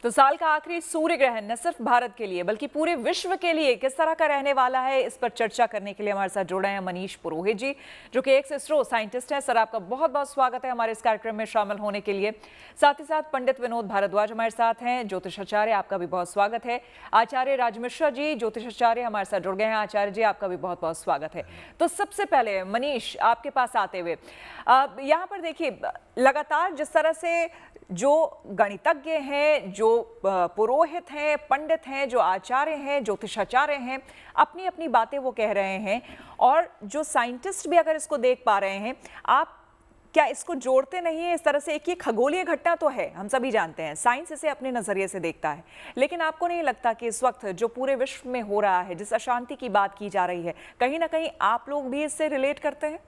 तो साल का आखिरी सूर्य ग्रहण न सिर्फ भारत के लिए बल्कि पूरे विश्व के लिए किस तरह का रहने वाला है, इस पर चर्चा करने के लिए हमारे साथ जुड़े हैं मनीष पुरोहित जी, जो कि एक इसरो साइंटिस्ट हैं। सर, आपका बहुत बहुत स्वागत है हमारे इस कार्यक्रम में शामिल होने के लिए। साथ ही साथ पंडित विनोद भारद्वाज हमारे साथ हैं, ज्योतिषाचार्य, आपका भी बहुत स्वागत है। आचार्य राज मिश्रा जी, ज्योतिषाचार्य, हमारे साथ जुड़ गए हैं। आचार्य जी, आपका भी बहुत बहुत स्वागत है। तो सबसे पहले मनीष, आपके पास आते हुए यहाँ पर देखिए, लगातार जिस तरह से जो गणितज्ञ हैं, जो पुरोहित हैं, पंडित हैं, जो आचार्य हैं, ज्योतिषाचार्य हैं, अपनी अपनी बातें वो कह रहे हैं, और जो साइंटिस्ट भी अगर इसको देख पा रहे हैं, आप क्या इसको जोड़ते नहीं है इस तरह से? एक ये खगोलीय घटना तो है, हम सभी जानते हैं, साइंस इसे अपने नजरिए से देखता है, लेकिन आपको नहीं लगता कि इस वक्त जो पूरे विश्व में हो रहा है, जिस अशांति की बात की जा रही है, कहीं ना कहीं आप लोग भी इससे रिलेट करते हैं?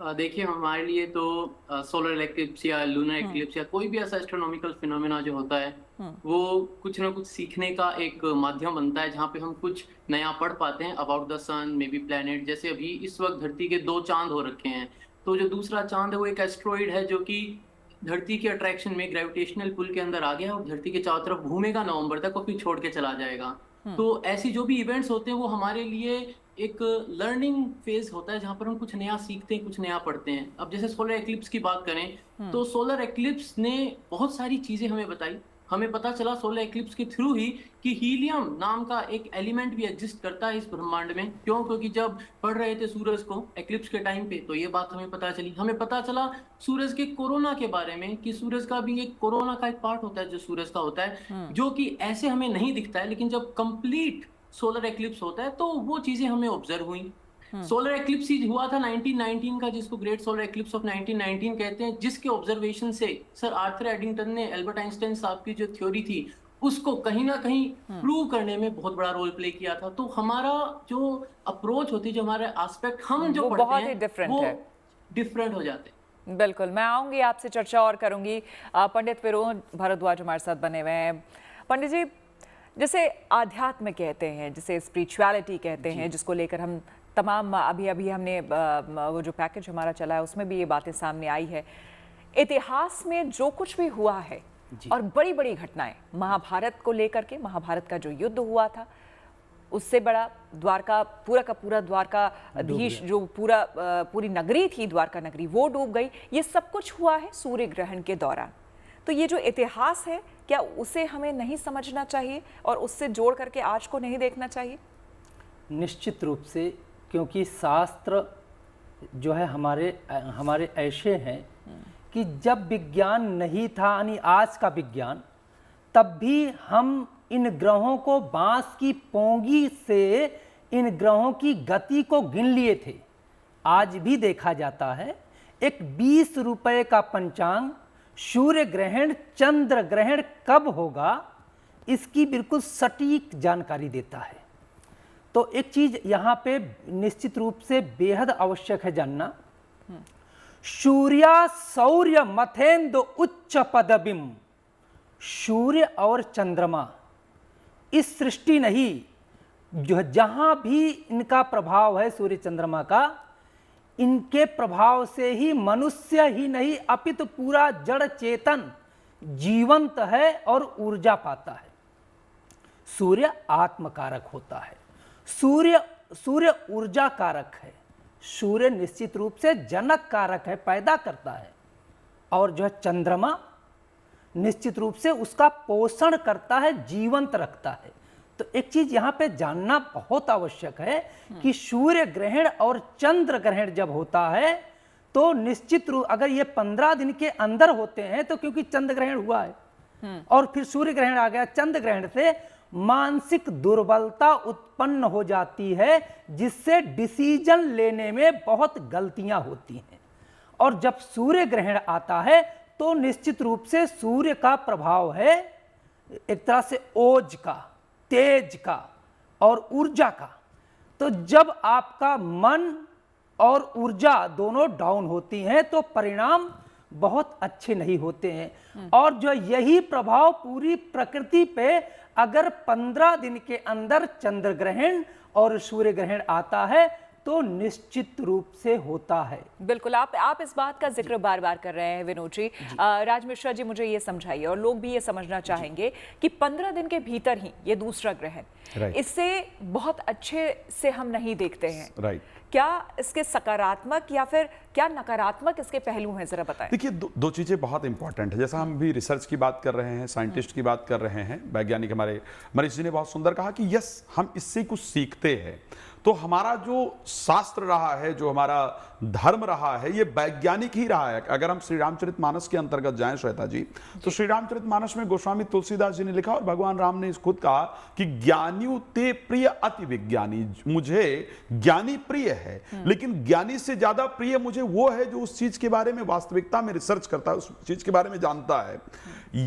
देखिए, हमारे लिए तो सोलर इक्लिप्स या लूनर इक्लिप्स या कोई भी ऐसा एस्ट्रोनॉमिकल फिनोमेना जो होता है, वो कुछ ना कुछ सीखने का एक माध्यम बनता है, जहाँ पे हम कुछ नया पढ़ पाते हैं about the sun, maybe planet. जैसे अभी इस वक्त धरती के 2 चांद हो रखे हैं, तो जो दूसरा चांद है वो एक एस्ट्रॉइड है जो कि धरती के अट्रैक्शन में ग्रेविटेशनल पुल के अंदर आ गया और धरती के चारों तरफ घूमेगा नवंबर तक और फिर छोड़ के चला जाएगा। तो ऐसी जो भी इवेंट्स होते हैं वो हमारे लिए एक लर्निंग फेज होता है, जहां पर हम कुछ नया सीखते हैं, कुछ नया पढ़ते हैं। अब जैसे सोलर एक्लिप्स की बात करें तो सोलर एक्लिप्स ने बहुत सारी चीजें हमें बताई। हमें पता चला सोलर एक्लिप्स के थ्रू ही कि हीलियम नाम का एक एलिमेंट भी एग्जिस्ट करता है इस ब्रह्मांड में। क्यों? क्योंकि जब पढ़ रहे थे सूरज को एक्लिप्स के टाइम पे, तो ये बात हमें पता चली। हमें पता चला सूरज के कोरोना के बारे में, कि सूरज का भी एक कोरोना का एक पार्ट होता है जो सूरज का होता है, जो कि ऐसे हमें नहीं दिखता है, लेकिन जब कंप्लीट सोलर एक्लिप्स होता है तो वो चीजें हमें ऑब्जर्व हुई। सोलर एक्लिप्स ही हुआ था 1919 का, जिसको ग्रेट सोलर एक्लिप्स ऑफ 1919 कहते हैं, जिसके ऑब्जर्वेशन से सर आर्थर एडिंगटन ने एल्बर्ट आइंस्टाइन साहब की जो थ्योरी थी उसको कहीं ना कहीं प्रूव करने में बहुत बड़ा रोल प्ले किया था। तो हमारा जो अप्रोच होती है, जो हमारा एस्पेक्ट हम जो पढ़ते बहुत ही हैं, डिफरेंट वो है। डिफरेंट हो जाते हैं। बिल्कुल, मैं आऊंगी आपसे, चर्चा और करूंगी। पंडित विनोद भारद्वाज हमारे साथ बने हुए हैं। पंडित जी, जैसे आध्यात्म कहते हैं, जिसे स्पिरिचुअलिटी कहते हैं, जिसको लेकर हम तमाम अभी अभी हमने वो जो पैकेज हमारा चला है उसमें भी ये बातें सामने आई है। इतिहास में जो कुछ भी हुआ है और बड़ी बड़ी घटनाएं, महाभारत को लेकर के, महाभारत का जो युद्ध हुआ था, उससे बड़ा द्वारका, पूरा का पूरा द्वारकाधीश, जो पूरी नगरी थी द्वारका नगरी, वो डूब गई। ये सब कुछ हुआ है सूर्य ग्रहण के दौरान। तो ये जो इतिहास है, क्या उसे हमें नहीं समझना चाहिए और उससे जोड़ करके आज को नहीं देखना चाहिए? निश्चित रूप से, क्योंकि शास्त्र जो है हमारे ऐसे हैं कि जब विज्ञान नहीं था, यानी आज का विज्ञान, तब भी हम इन ग्रहों को बांस की पोंगी से इन ग्रहों की गति को गिन लिए थे। आज भी देखा जाता है, एक 20 रुपए का पंचांग सूर्य ग्रहण, चंद्र ग्रहण कब होगा, इसकी बिल्कुल सटीक जानकारी देता है। तो एक चीज यहां पे निश्चित रूप से बेहद आवश्यक है जानना, सूर्या सौर्य मथेंदु उच्च पदबिम, सूर्य और चंद्रमा इस सृष्टि नहीं, जो जहां भी इनका प्रभाव है सूर्य चंद्रमा का, इनके प्रभाव से ही मनुष्य ही नहीं अपितु पूरा जड़ चेतन जीवंत है और ऊर्जा पाता है। सूर्य आत्मकारक होता है, सूर्य ऊर्जा कारक है, सूर्य निश्चित रूप से जनक कारक है, पैदा करता है, और जो है चंद्रमा निश्चित रूप से उसका पोषण करता है, जीवंत रखता है। तो एक चीज यहां पे जानना बहुत आवश्यक है कि सूर्य ग्रहण और चंद्र ग्रहण जब होता है तो निश्चित रूप, अगर ये 15 दिन के अंदर होते हैं तो क्योंकि चंद्र ग्रहण हुआ है और फिर सूर्य ग्रहण आ गया, चंद्र ग्रहण से मानसिक दुर्बलता उत्पन्न हो जाती है, जिससे डिसीजन लेने में बहुत गलतियां होती हैं। और जब सूर्य ग्रहण आता है तो निश्चित रूप से सूर्य का प्रभाव है एक तरह से ओज का, तेज का और ऊर्जा का। तो जब आपका मन और ऊर्जा दोनों डाउन होती हैं तो परिणाम बहुत अच्छे नहीं होते हैं। और जो यही प्रभाव पूरी प्रकृति पे अगर 15 दिन के अंदर चंद्र ग्रहण और सूर्य ग्रहण आता है तो निश्चित रूप से होता है। बिल्कुल, आप इस बात का जिक्र बार बार कर रहे हैं विनोद जी। राज मिश्रा जी, मुझे ये समझाइए, और लोग भी ये समझना चाहेंगे कि 15 दिन के भीतर ही ये दूसरा ग्रहण, इससे बहुत अच्छे से हम नहीं देखते हैं। क्या इसके सकारात्मक या फिर क्या नकारात्मक इसके पहलू हैं, जरा बताएं। देखिए, दो चीजें बहुत इंपॉर्टेंट है। जैसा हम भी रिसर्च की बात कर रहे हैं, साइंटिस्ट की बात कर रहे हैं, वैज्ञानिक हमारे मनीष जी ने बहुत सुंदर कहा कि यस, हम इससे कुछ सीखते हैं। तो हमारा जो शास्त्र रहा है, जो हमारा धर्म रहा है, ये वैज्ञानिक ही रहा है। अगर हम श्री रामचरितमानस के अंतर्गत जाएं श्वेता जी, तो श्री रामचरितमानस में गोस्वामी तुलसीदास जी ने लिखा और भगवान राम ने खुद कहा कि ज्ञानी ते प्रिय अति विज्ञानी, मुझे ज्ञानी प्रिय है, लेकिन ज्ञानी से ज्यादा प्रिय मुझे वो है जो उस चीज के बारे में वास्तविकता में रिसर्च करता है, उस चीज के बारे में जानता है।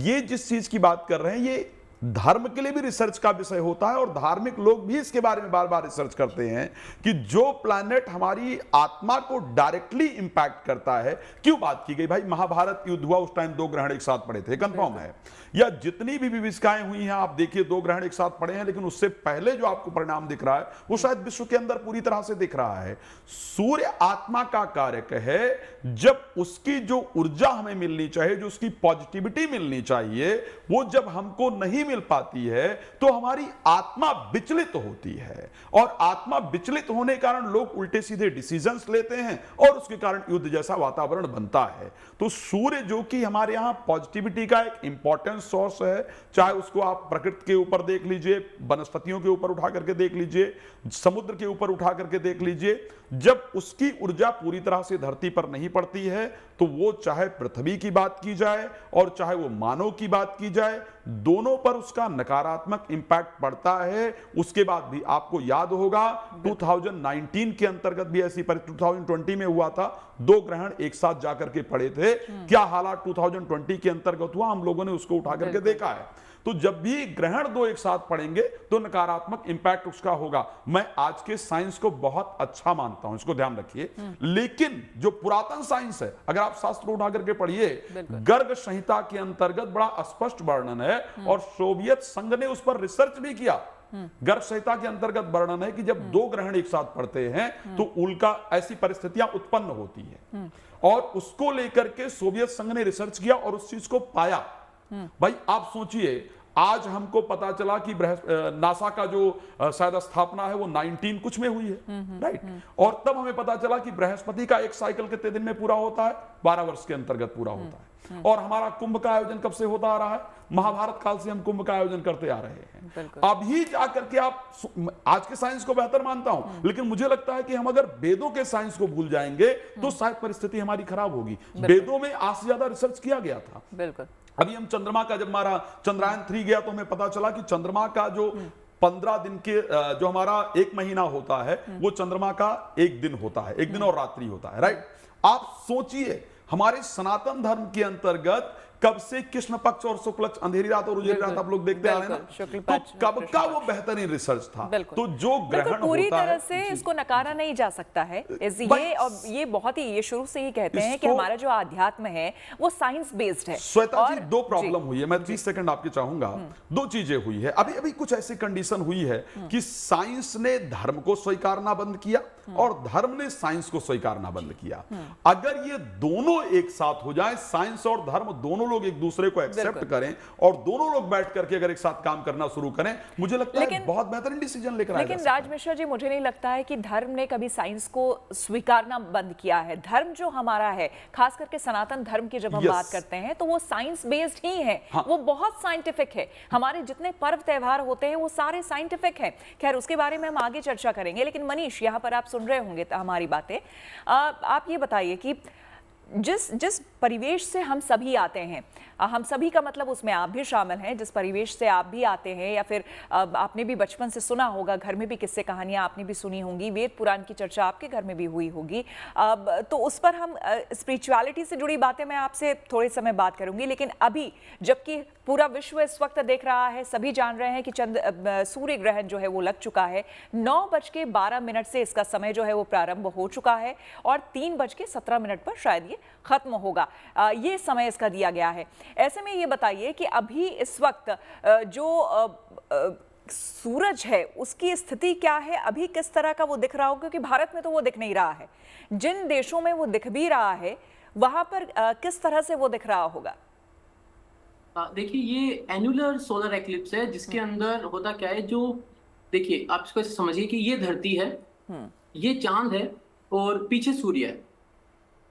ये जिस चीज की बात कर रहे हैं, ये धर्म के लिए भी रिसर्च का विषय होता है और धार्मिक लोग भी इसके बारे में बार बार रिसर्च करते हैं कि जो प्लैनेट हमारी आत्मा को डायरेक्टली इंपैक्ट करता है। क्यों बात की गई भाई, महाभारत युद्ध हुआ, उस टाइम 2 ग्रहण एक साथ पड़े थे, कंफर्म है। या जितनी भी विविधताएं हुई हैं, आप देखिए 2 ग्रहण एक साथ पड़े हैं, लेकिन उससे पहले जो आपको परिणाम दिख रहा है वो शायद विश्व के अंदर पूरी तरह से दिख रहा है। सूर्य आत्मा का कारक है। जब उसकी जो ऊर्जा हमें मिलनी चाहिए, जो उसकी पॉजिटिविटी मिलनी चाहिए, वो जब हमको नहीं मिल पाती है तो हमारी आत्मा विचलित होती है, और आत्मा विचलित होने के कारण लोग उल्टे सीधे डिसीजंस लेते हैं और उसके कारण युद्ध जैसा वातावरण बनता है। तो सूर्य जो कि हमारे यहां पॉजिटिविटी का एक इंपॉर्टेंट सोर्स है, चाहे उसको आप प्रकृति के ऊपर देख लीजिए, वनस्पतियों के ऊपर उठा करके देख लीजिए, समुद्र के ऊपर उठा करके देख लीजिए, जब उसकी ऊर्जा पूरी तरह से धरती पर नहीं पड़ती है तो वो चाहे पृथ्वी की बात की जाए और चाहे वो मानव की बात की जाए, दोनों पर उसका नकारात्मक इंपैक्ट पड़ता है। उसके बाद भी आपको याद होगा 2019 के अंतर्गत भी ऐसी 2020 में हुआ था, 2 ग्रहण एक साथ जाकर के पड़े थे। क्या हालात 2020 के अंतर्गत हुआ, हम लोगों ने उसको उठा करके देखा है। तो जब भी ग्रहण 2 एक साथ पड़ेंगे तो नकारात्मक इंपैक्ट उसका होगा। मैं आज के साइंस को बहुत अच्छा मानता हूं, इसको ध्यान रखिए, लेकिन जो पुरातन साइंस है, अगर आप शास्त्र उठा करके पढ़िए, गर्ग संहिता के अंतर्गत बड़ा स्पष्ट वर्णन है और सोवियत संघ ने उस पर रिसर्च भी किया। गर्ग संहिता के अंतर्गत वर्णन है कि जब 2 ग्रहण एक साथ पड़ते हैं तो उल्का ऐसी परिस्थितियां उत्पन्न होती है, और उसको लेकर के सोवियत संघ ने रिसर्च किया और उस चीज को पाया। भाई आप सोचिए, आज हमको पता चला कि नासा का जो शायद स्थापना है वो 19 कुछ में हुई है, राइट। और तब हमें पता चला कि बृहस्पति का एक साइकिल कितने दिन में पूरा होता है, 12 वर्ष के अंतर्गत पूरा होता है। और हमारा कुंभ का आयोजन कब से होता आ रहा है, महाभारत काल से हम कुंभ का आयोजन करते आ रहे हैं। अभी जाकर के आप, आज के साइंस को बेहतर मानता हूं, लेकिन मुझे लगता है कि हम अगर वेदों के साइंस को भूल जाएंगे तो शायद परिस्थिति हमारी खराब होगी। वेदों में आज से ज्यादा रिसर्च किया गया था। बिल्कुल। अभी हम चंद्रमा का, जब हमारा चंद्रयान 3 गया तो हमें पता चला कि चंद्रमा का जो 15 दिन के जो हमारा 1 महीना होता है, वो चंद्रमा का 1 दिन होता है, 1 दिन और रात्रि होता है, राइट। आप सोचिए, हमारे सनातन धर्म के अंतर्गत कब से कृष्ण पक्ष और शुक्ल पक्ष, अंधेरी रात और उजली रात आप लोग देखते आ रहे हैं ना, तो कब का वो बेहतरीन रिसर्च था। तो जो ग्रहण पूरी होता तरह है, से इसको नकारा नहीं जा सकता है। ये बहुत ही, ये शुरू से ही कहते हैं कि हमारा जो आध्यात्म है वो साइंस बेस्ड है। श्वेता जी, 2 प्रॉब्लम हुई है, मैं 30 सेकंड आपके चाहूंगा। 2 चीजें हुई है। अभी अभी कुछ ऐसी कंडीशन हुई है कि साइंस ने धर्म को स्वीकारना बंद किया और धर्म ने साइंस को स्वीकारना बंद किया। अगर ये दोनों एक साथ हो जाए, साइंस और धर्म दोनों लोग एक दूसरे को एक्सेप्ट करें और दोनों लोग बैठ करके अगर एक साथ काम करना शुरू करें, मुझे लगता है बहुत बेहतरीन डिसीजन लेकर आएगा। लेकिन राज मिश्रा जी, मुझे नहीं लगता है कि धर्म ने कभी साइंस को स्वीकारना बंद किया है। धर्म जो हमारा है, खास करके सनातन धर्म की जब हम बात करते हैं तो वो साइंस बेस्ड ही है। वो बहुत साइंटिफिक है। हमारे जितने पर्व त्योहार होते हैं वो सारे साइंटिफिक हैं। खैर, उसके बारे में हम आगे चर्चा करेंगे, लेकिन मनीष, यहाँ पर आप सुन रहे होंगे हमारी बातें। आप ये बताइए कि जिस परिवेश से हम सभी आते हैं, हम सभी का मतलब उसमें आप भी शामिल हैं, जिस परिवेश से आप भी आते हैं, या फिर आपने भी बचपन से सुना होगा, घर में भी किस्से कहानियां आपने भी सुनी होंगी, वेद पुराण की चर्चा आपके घर में भी हुई होगी, तो उस पर हम स्पिरिचुअलिटी से जुड़ी बातें मैं आपसे थोड़े समय बात करूंगी। लेकिन अभी जबकि पूरा विश्व इस वक्त देख रहा है, सभी जान रहे हैं कि सूर्य ग्रहण जो है वो लग चुका है, 9:12 से इसका समय जो है वो प्रारंभ हो चुका है और 3:17 पर शायद ये खत्म होगा। ये समय इसका दिया गया है। ऐसे में ये बताइए कि अभी इस वक्त जो सूरज है उसकी स्थिति क्या है, अभी किस तरह का वो दिख रहा हो, क्योंकि भारत में तो वो दिख नहीं रहा है, जिन देशों में वो दिख भी रहा है वहां पर किस तरह से वो दिख रहा होगा? देखिए, ये एनुलर सोलर एक्लिप्स है जिसके अंदर होता क्या है, जो देखिए आप इसको ऐसे समझिए कि ये धरती है, ये चांद है और पीछे सूर्य है।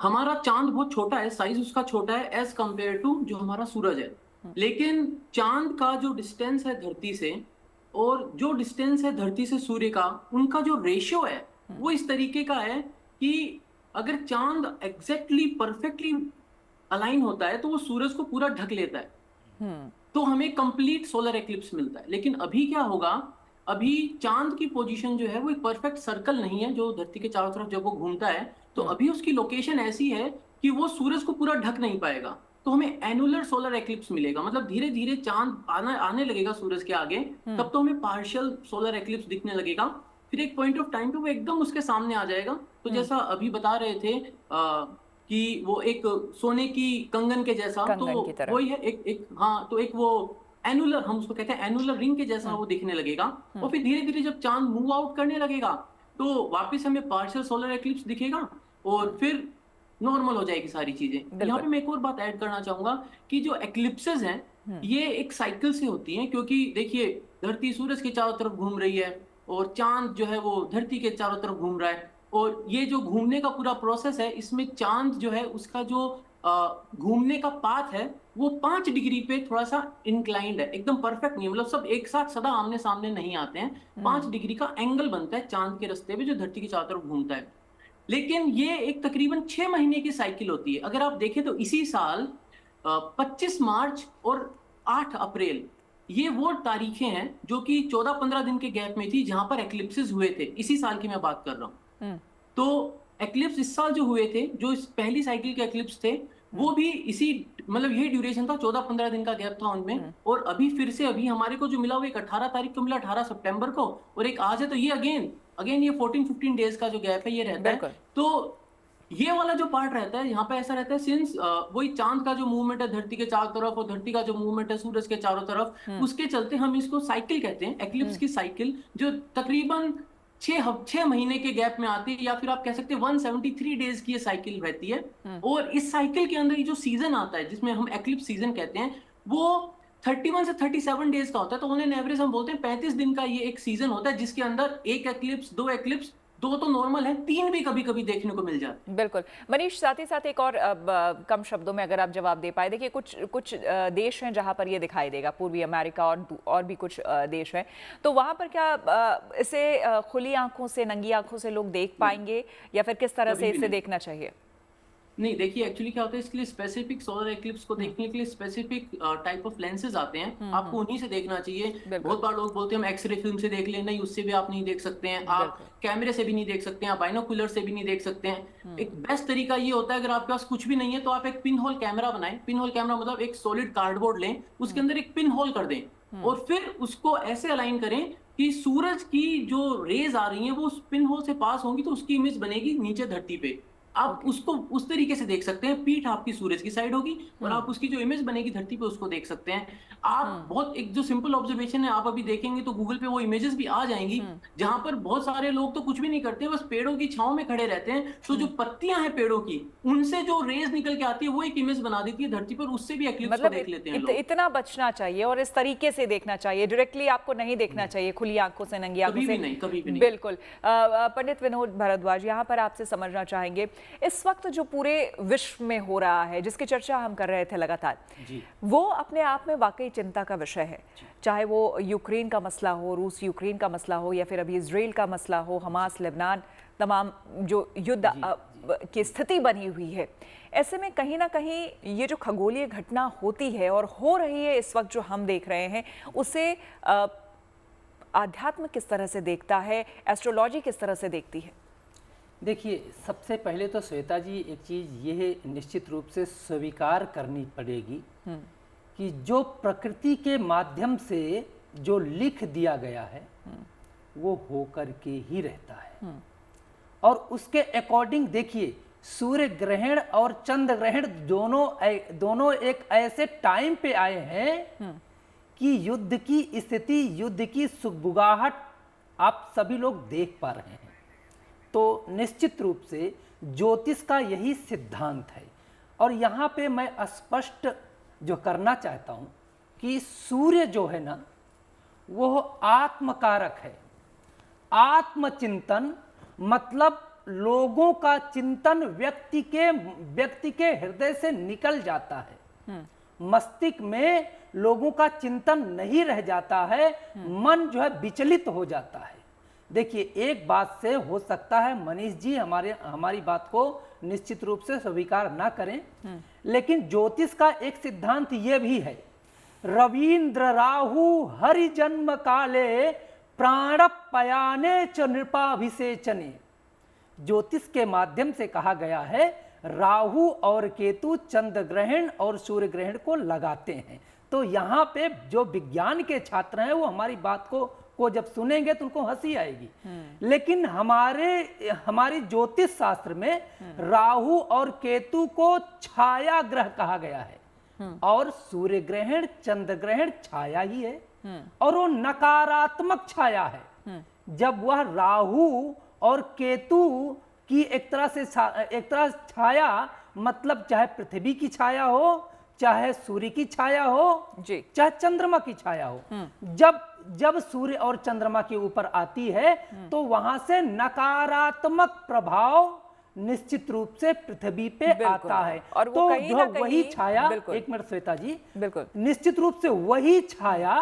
हमारा चांद बहुत छोटा है, साइज उसका छोटा है एज कंपेयर टू जो हमारा सूरज है, लेकिन चांद का जो डिस्टेंस है धरती से और जो डिस्टेंस है धरती से सूर्य का, उनका जो रेशियो है वो इस तरीके का है कि अगर चांद एग्जैक्टली परफेक्टली अलाइन होता है तो वो सूरज को पूरा ढक लेता है, तो हमें कंप्लीट सोलर एक्लिप्स मिलता है। लेकिन अभी क्या होगा, अभी चांद की पोजीशन जो है वो एक परफेक्ट सर्कल नहीं है जो धरती के चारों तरफ जब वो घूमता है, तो अभी उसकी लोकेशन ऐसी है कि वो सूरज को पूरा ढक नहीं पाएगा, तो हमें एनुलर सोलर एक्लिप्स मिलेगा। मतलब धीरे धीरे चांद आने लगेगा सूरज के आगे, तब तो हमें पार्शियल सोलर एक्लिप्स दिखने लगेगा, फिर एक पॉइंट ऑफ टाइम पे वो एकदम उसके सामने आ जाएगा। तो जैसा अभी बता रहे थे कि वो एक सोने की कंगन के जैसा, तो वही है एक हाँ, तो एक वो एनुलर, हम उसको कहते हैं एनुलर रिंग के जैसा वो दिखने लगेगा। और फिर धीरे धीरे जब चांद मूव आउट करने लगेगा तो वापस हमें पार्शियल सोलर एक्लिप्स दिखेगा और फिर नॉर्मल हो जाएगी सारी चीजें। यहाँ पे मैं एक और बात ऐड करना चाहूंगा कि जो एक्लिप्सेस हैं ये एक साइकिल से होती हैं, क्योंकि देखिए धरती सूरज के चारों तरफ घूम रही है और चांद जो है वो धरती के चारों तरफ घूम रहा है, और ये जो घूमने का पूरा प्रोसेस है इसमें चांद जो है उसका जो घूमने का पाथ है वो 5 डिग्री पे थोड़ा सा इंक्लाइंड है, एकदम परफेक्ट नहीं, मतलब सब एक साथ सदा आमने सामने नहीं आते हैं, 5 डिग्री का एंगल बनता है चांद के रास्ते पे जो धरती के चारों तरफ घूमता है। लेकिन ये एक तकरीबन 6 महीने की साइकिल होती है। अगर आप देखें तो इसी साल 25 मार्च और 8 अप्रैल ये वो तारीखें हैं जो कि 14-15 दिन के गैप में थी जहां पर एक्लिप्सेस हुए थे, इसी साल की मैं बात कर रहा हूँ। तो एक्लिप्स इस साल जो हुए थे, जो इस पहली साइकिल के एक्लिप्स थे, वो भी इसी मतलब ये ड्यूरेशन था, 14-15 दिन का गैप था उनमें। और अभी फिर से अभी हमारे को जो मिला वो एक 18 तारीख को मिला, 18 सितंबर को, और एक आज है, तो ये अगेन ये 14-15 डेज का जो गैप है ये रहता है। तो ये वाला जो पार्ट रहता है यहाँ पे ऐसा रहता है, सिंस वही चांद का जो मूवमेंट है धरती के चारों तरफ और धरती का जो मूवमेंट है सूरज के चारों तरफ, उसके चलते हम इसको साइकिल कहते हैं, एक्लिप्स की साइकिल, जो तकरीबन 6 महीने के गैप में आती है, या फिर आप कह सकते हैं 173 डेज की ये साइकिल रहती है। और इस साइकिल के अंदर ये जो सीजन आता है जिसमें हम एक्लिप्स सीजन कहते हैं, वो 31 से 37 डेज का होता है। तो ऑन एन एवरेज हम बोलते हैं 35 दिन का ये एक सीजन होता है, जिसके अंदर एक एक्लिप्स, 2 एक्लिप्स, 2 तो नॉर्मल है, 3 भी कभी कभी देखने को मिल जाते हैं। बिल्कुल मनीष, साथ ही साथ एक और कम शब्दों में अगर आप जवाब दे पाए, देखिए कुछ देश हैं जहां पर ये दिखाई देगा, पूर्वी अमेरिका और भी कुछ देश हैं, तो वहां पर क्या इसे खुली आंखों से, नंगी आंखों से लोग देख पाएंगे या फिर किस तरह से इसे देखना चाहिए? नहीं, देखिए एक्चुअली क्या होता है, इसके लिए स्पेसिफिक सोलर एक्लिप्स को देखने के लिए स्पेसिफिक टाइप ऑफ लेंसेज आते हैं, आपको उन्हीं से देखना चाहिए। बहुत बार लोग बोलते हैं हम एक्सरे फिल्म से देख लें, नहीं उससे भी आप नहीं देख सकते हैं, आप कैमरे से भी नहीं देख सकते हैं, आप बाइनोकुलर से भी नहीं देख सकते हैं। एक बेस्ट तरीका ये होता है, अगर आपके पास कुछ भी नहीं है तो आप एक पिन होल कैमरा बनाएं। पिन होल कैमरा मतलब एक सॉलिड कार्डबोर्ड लें, उसके अंदर एक पिन होल कर दें और फिर उसको ऐसे अलाइन करें कि सूरज की जो रेज आ रही हैं वो उस पिन होल से पास होंगी, तो उसकी इमेज बनेगी नीचे धरती पे। आप उसको उस तरीके से देख सकते हैं, पीठ आपकी सूरज की साइड होगी और आप उसकी जो इमेज बनेगी धरती पे उसको देख सकते हैं। आप बहुत एक जो सिंपल ऑब्जर्वेशन है, आप अभी देखेंगे तो गूगल पे वो इमेजेस भी आ जाएंगी, जहां पर बहुत सारे लोग तो कुछ भी नहीं करते, बस पेड़ों की छांव में खड़े रहते हैं, तो जो पत्तियां हैं पेड़ों की, उनसे जो रेज निकल के आती है वो एक इमेज बना देती है धरती पर, उससे भी एक्लिप्स को देख लेते हैं लोग। इतना बचना चाहिए और इस तरीके से देखना चाहिए, डायरेक्टली आपको नहीं देखना चाहिए खुली आंखों से, नंगी आंखों से, कभी भी नहीं। बिल्कुल। पंडित विनोद भारद्वाज, यहाँ पर आपसे समझना चाहेंगे, इस वक्त जो पूरे विश्व में हो रहा है, जिसकी चर्चा हम कर रहे थे लगातार, वो अपने आप में वाकई चिंता का विषय है। चाहे वो यूक्रेन का मसला हो, रूस यूक्रेन का मसला हो, या फिर अभी इजराइल का मसला हो, हमास लेबनान, तमाम जो युद्ध की स्थिति बनी हुई है, ऐसे में कहीं ना कहीं ये जो खगोलीय घटना होती है और हो रही है इस वक्त जो हम देख रहे हैं, उसे आध्यात्म किस तरह से देखता है, एस्ट्रोलॉजी किस तरह से देखती है? देखिए, सबसे पहले तो श्वेता जी एक चीज़ ये निश्चित रूप से स्वीकार करनी पड़ेगी कि जो प्रकृति के माध्यम से जो लिख दिया गया है वो होकर के ही रहता है। और उसके अकॉर्डिंग देखिए, सूर्य ग्रहण और चंद्र ग्रहण दोनों एक ऐसे टाइम पे आए हैं कि युद्ध की स्थिति, युद्ध की सुगबुगाहट आप सभी लोग देख पा रहे हैं। तो निश्चित रूप से ज्योतिष का यही सिद्धांत है। और यहाँ पे मैं स्पष्ट जो करना चाहता हूँ कि सूर्य जो है ना, वो आत्मकारक है। आत्मचिंतन मतलब लोगों का चिंतन व्यक्ति के हृदय से निकल जाता है, मस्तिष्क में लोगों का चिंतन नहीं रह जाता है, मन जो है विचलित हो जाता है। देखिए, एक बात से हो सकता है मनीष जी हमारी बात को निश्चित रूप से स्वीकार ना करें, लेकिन ज्योतिष का एक सिद्धांत ये भी है, रवींद्र राहु हरि जन्म काले प्राणपयाने च नृपाभिषेचने। ज्योतिष के माध्यम से कहा गया है राहु और केतु चंद्र ग्रहण और सूर्य ग्रहण को लगाते हैं। तो यहाँ पे जो विज्ञान के छात्र हैं वो हमारी बात को जब सुनेंगे तो उनको हंसी आएगी, लेकिन हमारी ज्योतिष शास्त्र में राहु और केतु को छाया ग्रह कहा गया है और सूर्य ग्रहण चंद्र ग्रहण छाया ही है और वो नकारात्मक छाया है। जब वह राहु और केतु की एक तरह छाया, मतलब चाहे पृथ्वी की छाया हो, चाहे सूर्य की छाया हो जी, चाहे चंद्रमा की छाया हो, जब सूर्य और चंद्रमा के ऊपर आती है तो वहां से नकारात्मक प्रभाव निश्चित रूप से पृथ्वी पे आता है। और तो जो वही छाया, एक मिनट श्वेता जी, बिल्कुल निश्चित रूप से वही छाया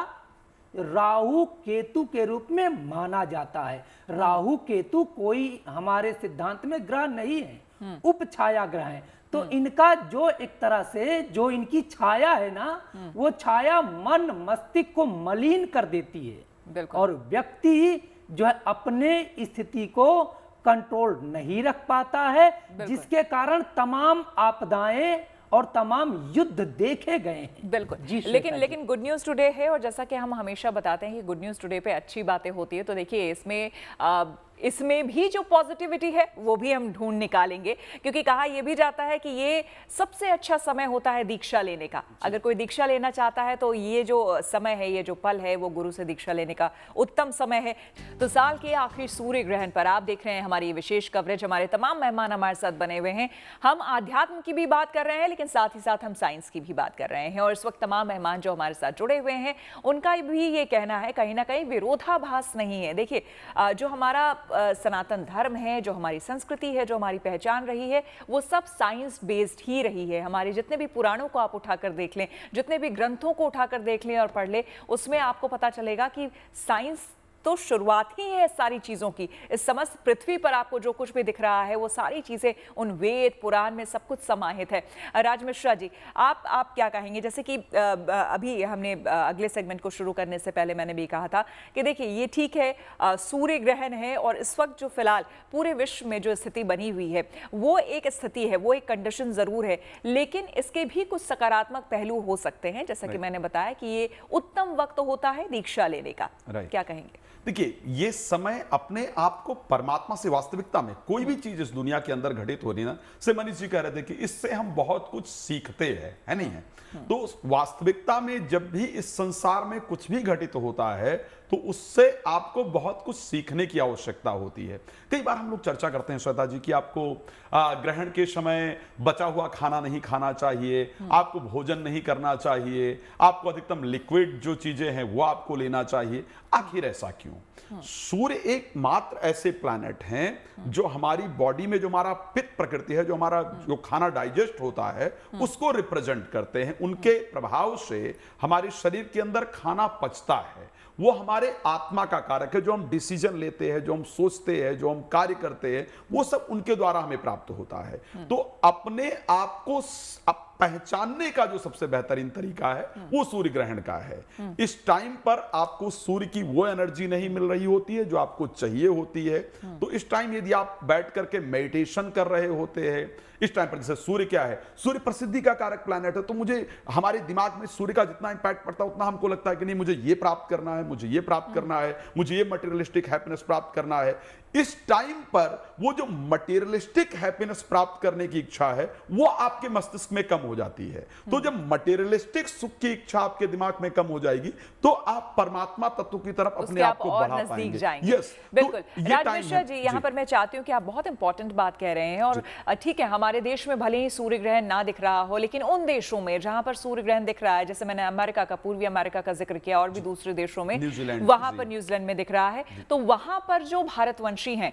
राहु केतु के रूप में माना जाता है। राहु केतु कोई हमारे सिद्धांत में ग्रह नहीं है, उपछाया ग्रह है। तो इनका जो एक तरह से जो इनकी छाया है ना, वो छाया मन मस्तिष्क को मलिन कर देती है और व्यक्ति जो है अपने स्थिति को कंट्रोल नहीं रख पाता है, जिसके कारण तमाम आपदाएं और तमाम युद्ध देखे गए हैं। बिल्कुल जी, लेकिन गुड न्यूज़ टुडे है, और जैसा कि हम हमेशा बताते हैं कि गुड न्यूज़ टुडे पे अच्छी बातें होती है, तो देखिए इसमें भी जो पॉजिटिविटी है वो भी हम ढूंढ निकालेंगे, क्योंकि कहा यह भी जाता है कि ये सबसे अच्छा समय होता है दीक्षा लेने का। अगर कोई दीक्षा लेना चाहता है तो ये जो समय है, ये जो पल है, वो गुरु से दीक्षा लेने का उत्तम समय है। तो साल के आखिर सूर्य ग्रहण पर आप देख रहे हैं हमारी ये विशेष कवरेज। हमारे तमाम मेहमान हमारे साथ बने हुए हैं। हम आध्यात्म की भी बात कर रहे हैं, लेकिन साथ ही साथ हम साइंस की भी बात कर रहे हैं। और इस वक्त तमाम मेहमान जो हमारे साथ जुड़े हुए हैं उनका भी ये कहना है कहीं ना कहीं विरोधाभास नहीं है। देखिए, जो हमारा सनातन धर्म है, जो हमारी संस्कृति है, जो हमारी पहचान रही है, वो सब साइंस बेस्ड ही रही है। हमारे जितने भी पुराणों को आप उठाकर देख लें, जितने भी ग्रंथों को उठाकर देख लें और पढ़ लें, उसमें आपको पता चलेगा कि साइंस तो शुरुआत ही है सारी चीज़ों की। इस समस्त पृथ्वी पर आपको जो कुछ भी दिख रहा है वो सारी चीज़ें उन वेद पुराण में सब कुछ समाहित है। राज मिश्रा जी, आप क्या कहेंगे? जैसे कि अभी हमने अगले सेगमेंट को शुरू करने से पहले मैंने भी कहा था कि देखिए ये ठीक है, सूर्य ग्रहण है और इस वक्त जो फिलहाल पूरे विश्व में जो स्थिति बनी हुई है वो एक स्थिति है, वो एक कंडीशन ज़रूर है, लेकिन इसके भी कुछ सकारात्मक पहलू हो सकते हैं। जैसा कि मैंने बताया कि ये उत्तम वक्त होता है दीक्षा लेने का। क्या कहेंगे? देखिए, ये समय अपने आप को परमात्मा से, वास्तविकता में कोई भी चीज इस दुनिया के अंदर घटित हो रही ना, से मनीष जी कह रहे थे कि इससे हम बहुत कुछ सीखते हैं, है नहीं है? तो वास्तविकता में जब भी इस संसार में कुछ भी घटित होता है तो उससे आपको बहुत कुछ सीखने की आवश्यकता होती है। कई बार हम लोग चर्चा करते हैं श्वेता जी कि आपको ग्रहण के समय बचा हुआ खाना नहीं खाना चाहिए, आपको भोजन नहीं करना चाहिए, आपको अधिकतम लिक्विड जो चीजें हैं वो आपको लेना चाहिए। आखिर ऐसा क्यों? सूर्य एकमात्र ऐसे प्लैनेट हैं जो हमारी बॉडी में जो हमारा पित्त प्रकृति है, जो हमारा जो खाना डाइजेस्ट होता है उसको रिप्रेजेंट करते हैं। उनके प्रभाव से हमारे शरीर के अंदर खाना पचता है, वो हमारे आत्मा का कारक है। जो हम डिसीजन लेते हैं, जो हम सोचते हैं, जो हम कार्य करते हैं, वो सब उनके द्वारा हमें प्राप्त होता है। तो अपने आप को पहचानने का जो सबसे बेहतरीन तरीका है वो सूर्य ग्रहण का है। इस टाइम पर आपको सूर्य की वो एनर्जी नहीं मिल रही होती है जो आपको चाहिए होती है। तो इस टाइम यदि आप बैठ करके मेडिटेशन कर रहे होते हैं इस टाइम पर जैसे सूर्य क्या है, सूर्य प्रसिद्धि का कारक प्लैनेट है, तो मुझे हमारे दिमाग में सूर्य का जितना इंपैक्ट पड़ता है उतना हमको लगता है कि नहीं मुझे ये प्राप्त करना है, मुझे ये प्राप्त करना है, मुझे ये मटेरियलिस्टिक हैप्पीनेस प्राप्त करना है। इस टाइम पर वो जो मटेरियलिस्टिक हैप्पीनेस प्राप्त करने की इच्छा है वो आपके मस्तिष्क में कम हो जाती है। तो जब मटेरियलिस्टिक सुख की इच्छा आपके दिमाग में कम हो जाएगी तो आप परमात्मा तत्व की तरफ अपने आप को बढ़ा पाएंगे। यस, बिल्कुल। राज मिश्रा जी, यहाँ पर मैं चाहती हूँ कि आप बहुत इंपॉर्टेंट बात कह रहे हैं, और ठीक है हमारे देश में भले ही सूर्य ग्रहण ना दिख रहा हो, लेकिन उन देशों में जहां पर सूर्य ग्रहण दिख रहा है, जैसे मैंने अमेरिका का, पूर्वी अमेरिका का जिक्र किया, और भी दूसरे देशों में, वहां पर न्यूजीलैंड में दिख रहा है, तो वहां पर जो भारतवंशी हैं,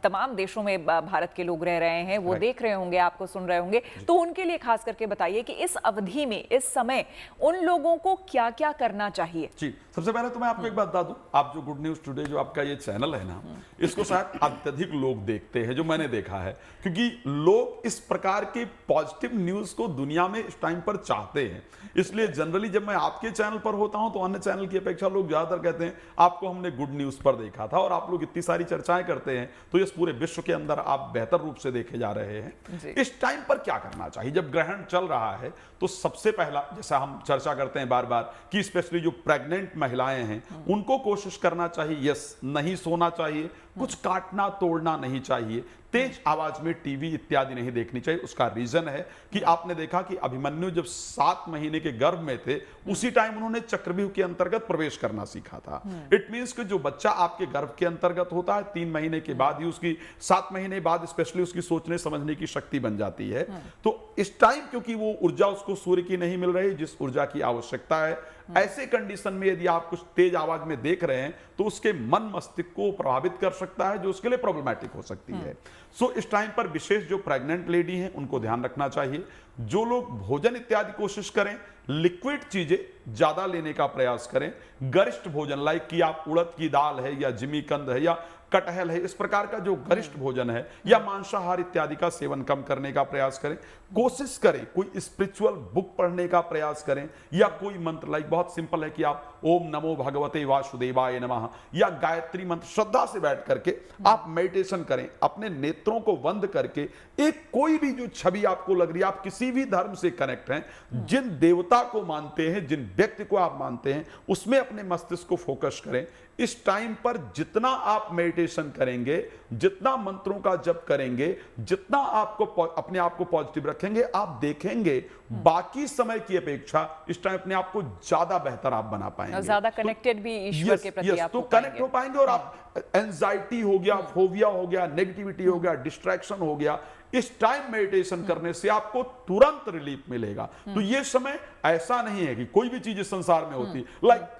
तमाम देशों में भारत के लोग रह रहे हैं, वो देख रहे होंगे, आपको सुन रहे होंगे, तो उनके लिए खास करके बताइए कि इस अवधि में, इस समय उन लोगों को क्या क्या करना चाहिए। जी, सबसे पहले तो मैं आपको एक बात बता दूं, आप जो गुड न्यूज टुडे जो आपका ये चैनल है ना, इसको शायद अत्यधिक लोग देखते हैं, जो मैंने देखा है, क्योंकि लोग इस प्रकार के पॉजिटिव न्यूज को दुनिया में इस टाइम पर चाहते हैं। इसलिए जनरली जब मैं आपके चैनल पर होता हूं तो अन्य चैनल की अपेक्षा लोग ज्यादातर कहते हैं आपको हमने गुड न्यूज पर देखा था, और आप लोग इतनी सारी चर्चाएं करते हैं, तो इस पूरे विश्व के अंदर आप बेहतर रूप से देखे जा रहे हैं। इस टाइम पर क्या करना चाहिए जब ग्रहण चल रहा है? तो सबसे पहला, जैसा हम चर्चा करते हैं बार बार कि स्पेशली जो प्रेग्नेंट महिलाएं हैं उनको कोशिश करना चाहिए, यस, नहीं सोना चाहिए, कुछ काटना तोड़ना नहीं चाहिए, तेज आवाज में टीवी इत्यादि नहीं देखनी चाहिए। उसका रीजन है कि आपने देखा कि अभिमन्यु जब 7 महीने के गर्भ में थे उसी टाइम उन्होंने चक्रव्यूह के अंतर्गत प्रवेश करना सीखा था। इट मींस कि जो बच्चा आपके गर्भ के अंतर्गत होता है 3 महीने के बाद ही उसकी 7 महीने बाद स्पेशली उसकी सोचने समझने की शक्ति बन जाती है। तो इस टाइम क्योंकि वो ऊर्जा उसको सूर्य की नहीं मिल रही जिस ऊर्जा की आवश्यकता है, ऐसे कंडीशन में यदि आप कुछ तेज आवाज में देख रहे हैं तो उसके मन मस्तिष्क को प्रभावित कर सकता है, जो उसके लिए प्रॉब्लमैटिक हो सकती है। सो इस टाइम पर विशेष जो प्रेग्नेंट लेडी हैं उनको ध्यान रखना चाहिए। जो लोग भोजन इत्यादि कोशिश करें, लिक्विड चीजें ज्यादा लेने का प्रयास करें। गरिष्ठ भोजन लाइक कि आप उड़द की दाल है या जिमीकंद है या कटहल है, इस प्रकार का जो गरिष्ठ भोजन है, या मांसाहार इत्यादि का सेवन कम करने का प्रयास करें। कोशिश करें कोई स्पिरिचुअल बुक पढ़ने का प्रयास करें, या कोई मंत्र, लाइक बहुत सिंपल है कि आप ओम नमो भगवते वासुदेवाय नमः या गायत्री मंत्र श्रद्धा से बैठ करके आप मेडिटेशन करें, अपने नेत्रों को बंद करके एक कोई भी जो छवि आपको लग रही है, आप किसी भी धर्म से कनेक्ट हैं, जिन देवता को मानते हैं, जिन व्यक्ति को आप मानते हैं, उसमें अपने मस्तिष्क को फोकस करें। इस टाइम पर जितना आप मेडिटेशन करेंगे, जितना मंत्रों का जप करेंगे, जितना आपको अपने आप को पॉजिटिव रखेंगे, आप देखेंगे बाकी समय की अपेक्षा इस टाइम अपने आप को ज्यादा बेहतर आप बना पाएंगे, ज्यादा कनेक्टेड भी ईश्वर के प्रति आप तो कनेक्ट हो पाएंगे। और आप एंजाइटी हो गया, फोबिया हो गया, नेगेटिविटी हो गया, डिस्ट्रैक्शन हो गया, इस टाइम मेडिटेशन करने से आपको तुरंत रिलीफ मिलेगा। तो ये समय ऐसा नहीं है कि कोई भी चीज इस संसार में होती, लाइक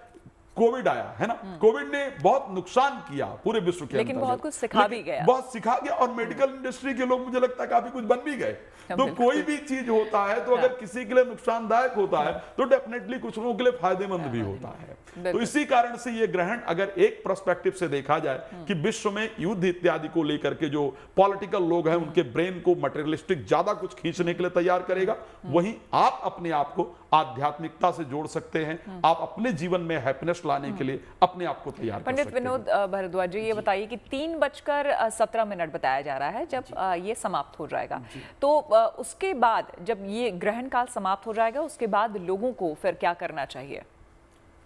कोविड आया है ना, कोविड ने बहुत नुकसान किया पूरे विश्व के, लेकिन बहुत कुछ सिखा भी गया, बहुत सिखा गया, और मेडिकल इंडस्ट्री के लोग मुझे लगता है काफी कुछ बन भी गए। तो कोई भी चीज होता है तो अगर किसी के लिए नुकसानदायक होता है तो डेफिनेटली कुछ लोगों के लिए फायदेमंद भी होता है। तो इसी कारण से ये ग्रहण अगर एक पर्सपेक्टिव से देखा जाए कि विश्व में युद्ध इत्यादि को लेकर के जो पॉलिटिकल लोग हैं उनके ब्रेन को मटेरियलिस्टिक ज्यादा कुछ खींचने के लिए तैयार करेगा, वहीं आप अपने आप को आध्यात्मिकता से जोड़ सकते हैं। आप अपने जीवन में हैप्पीनेस लाने के लिए अपने आप को तैयार कर सकते हैं। पंडित विनोद भारद्वाज जी, ये बताइए कि 3:17 बताया जा रहा है जब ये समाप्त हो जाएगा, तो उसके बाद जब ये ग्रहण काल समाप्त हो जाएगा उसके बाद लोगों को फिर क्या करना चाहिए?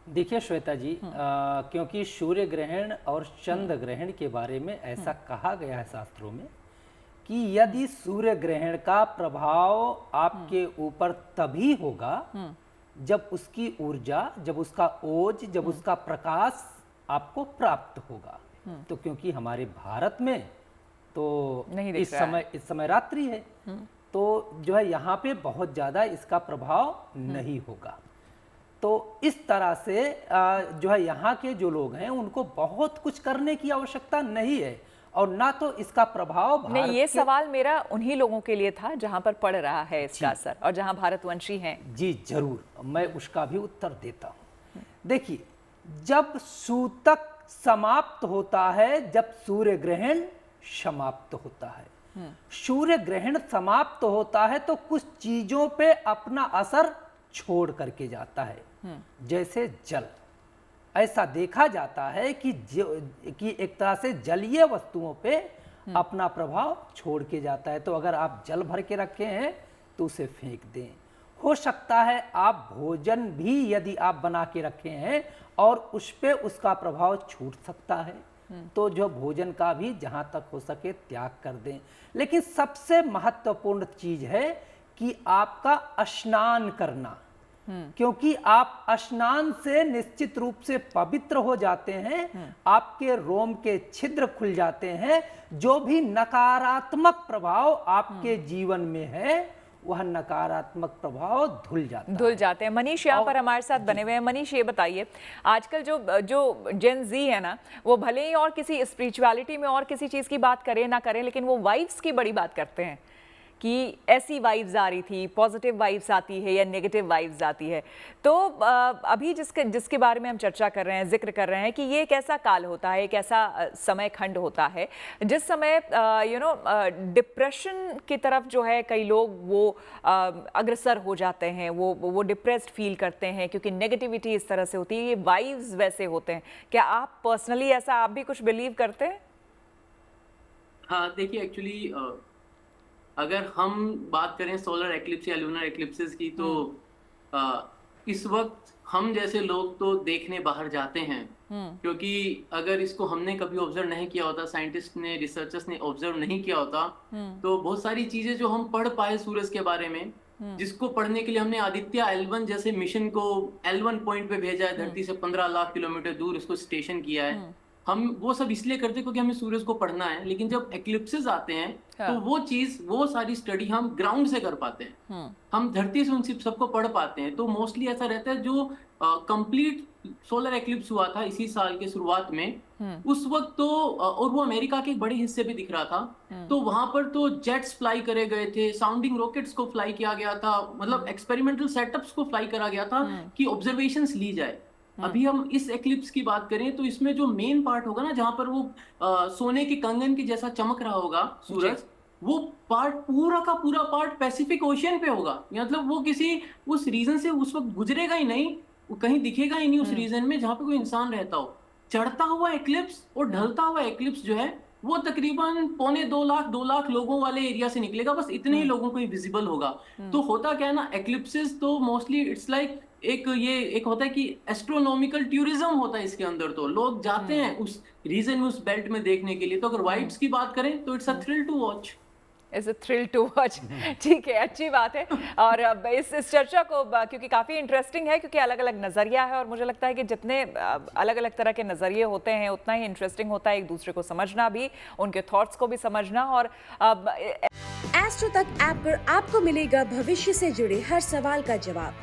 देखिए श्वेता जी, क्योंकि सूर्य ग्रहण और चंद्र ग्रहण के बारे में ऐसा कहा गया है शास्त्रों में कि यदि सूर्य ग्रहण का प्रभाव आपके ऊपर तभी होगा जब उसकी ऊर्जा, जब उसका ओज, जब उसका प्रकाश आपको प्राप्त होगा। तो क्योंकि हमारे भारत में तो नहीं इस समय रात्रि है, तो जो है यहाँ पे बहुत ज़्यादा इसका प्रभाव नहीं होगा। तो इस तरह से जो है यहाँ के जो लोग हैं उनको बहुत कुछ करने की आवश्यकता नहीं है, और ना तो इसका प्रभाव नहीं। ये सवाल मेरा उन्हीं लोगों के लिए था जहां पर पड़ रहा है इसका असर, और जहां भारतवंशी हैं। जी जरूर, मैं उसका भी उत्तर देता हूँ। देखिए, जब सूतक समाप्त होता है, जब सूर्य ग्रहण समाप्त होता है, सूर्य ग्रहण समाप्त होता है तो कुछ चीजों पे अपना असर छोड़ करके जाता है, जैसे जल। ऐसा देखा जाता है कि एक तरह से जलीय वस्तुओं पे अपना प्रभाव छोड़ के जाता है। तो अगर आप जल भर के रखे हैं तो उसे फेंक दें। हो सकता है आप भोजन भी यदि आप बना के रखे हैं और उस पे उसका प्रभाव छूट सकता है, तो जो भोजन का भी जहां तक हो सके त्याग कर दें। लेकिन सबसे महत्वपूर्ण चीज है कि आपका स्नान करना, क्योंकि आप स्नान से निश्चित रूप से पवित्र हो जाते हैं, आपके रोम के छिद्र खुल जाते हैं, जो भी नकारात्मक प्रभाव आपके जीवन में है वह नकारात्मक प्रभाव धुल जाते हैं। मनीष यहाँ पर हमारे साथ बने हुए हैं। मनीष, ये बताइए, आजकल जो जेन जी है ना, वो भले ही और किसी स्पिरिचुअलिटी में और किसी चीज़ की बात करें ना करें, लेकिन वो वाइब्स की बड़ी बात करते हैं कि ऐसी वाइब्स आ रही थी, पॉजिटिव वाइब्स आती है या नेगेटिव वाइब्स आती है। तो अभी जिसके बारे में हम चर्चा कर रहे हैं, जिक्र कर रहे हैं कि ये एक ऐसा काल होता है, एक ऐसा समय खंड होता है जिस समय डिप्रेशन की तरफ जो है कई लोग वो अग्रसर हो जाते हैं, वो डिप्रेस्ड फील करते हैं क्योंकि नेगेटिविटी इस तरह से होती है, ये वाइब्स वैसे होते हैं। क्या आप पर्सनली ऐसा आप भी कुछ बिलीव करते हैं? हाँ, देखिए, एक्चुअली अगर हम बात करें सोलर एक्लिप्स या लूनर एक्लिप्सेस की, तो इस वक्त हम जैसे लोग तो देखने बाहर जाते हैं, क्योंकि अगर इसको हमने कभी ऑब्जर्व नहीं किया होता, साइंटिस्ट ने, रिसर्चर्स ने ऑब्जर्व नहीं किया होता, तो बहुत सारी चीजें जो हम पढ़ पाए सूरज के बारे में, जिसको पढ़ने के लिए हमने आदित्य L1 जैसे मिशन को L1 पॉइंट पे भेजा है, धरती से 15 लाख किलोमीटर दूर उसको स्टेशन किया है, हम वो सब इसलिए करते हैं क्योंकि हमें सूरज को पढ़ना है। लेकिन जब एक्लिप्सेस आते हैं तो वो सारी स्टडी हम ग्राउंड से कर पाते हैं, हम धरती से उन सबको पढ़ पाते हैं। तो मोस्टली ऐसा रहता है, जो कंप्लीट सोलर एक्लिप्स हुआ था इसी साल के शुरुआत में, उस वक्त तो और वो अमेरिका के एक बड़े हिस्से पे दिख रहा था, तो वहां पर तो जेट्स फ्लाई करे गए थे, साउंडिंग रॉकेट्स को फ्लाई किया गया था, मतलब एक्सपेरिमेंटल सेटअप्स को फ्लाई करा गया था कि ऑब्जर्वेशंस ली जाए। अभी हम इस एक्लिप्स की बात करें तो इसमें जो मेन पार्ट होगा ना, जहां पर वो सोने के कंगन की जैसा चमक रहा होगा सूरज, वो पार्ट पूरा का पूरा पार्ट पैसिफिक ओशियन पे होगा। मतलब वो किसी उस रीजन से उस वक्त गुजरेगा ही नहीं, वो कहीं दिखेगा ही नहीं उस रीजन में जहां पे कोई इंसान रहता हो। चढ़ता हुआ एक्लिप्स और ढलता हुआ एक्लिप्स जो है वो तकरीबन 2.25 लाख लोगों वाले एरिया से निकलेगा, बस इतने ही लोगों को ही विजिबल होगा। तो होता क्या है ना, एक्लिप्सेस तो मोस्टली इट्स लाइक एक होता है कि एस्ट्रोनॉमिकल टूरिज्म होता है इसके अंदर, तो लोग जाते हैं उस रीजन में, उस बेल्ट में देखने के लिए। तो अगर वाइब्स की बात करें तो it's a thrill to watch. It's a thrill to watch. ठीक है, अच्छी बात है। और इस चर्चा को क्योंकि काफ़ी इंटरेस्टिंग है, क्योंकि अलग अलग नज़रिया है, और मुझे लगता है कि जितने अलग अलग तरह के नज़रिए होते हैं उतना ही इंटरेस्टिंग होता है एक दूसरे को समझना भी, उनके थॉट्स को भी समझना। और एस्ट्रो तक ऐप पर आपको मिलेगा भविष्य से जुड़े हर सवाल का जवाब।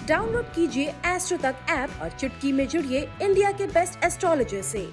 डाउनलोड कीजिए एस्ट्रो तक ऐप और चुटकी में जुड़िए इंडिया के बेस्ट एस्ट्रोलॉजर से।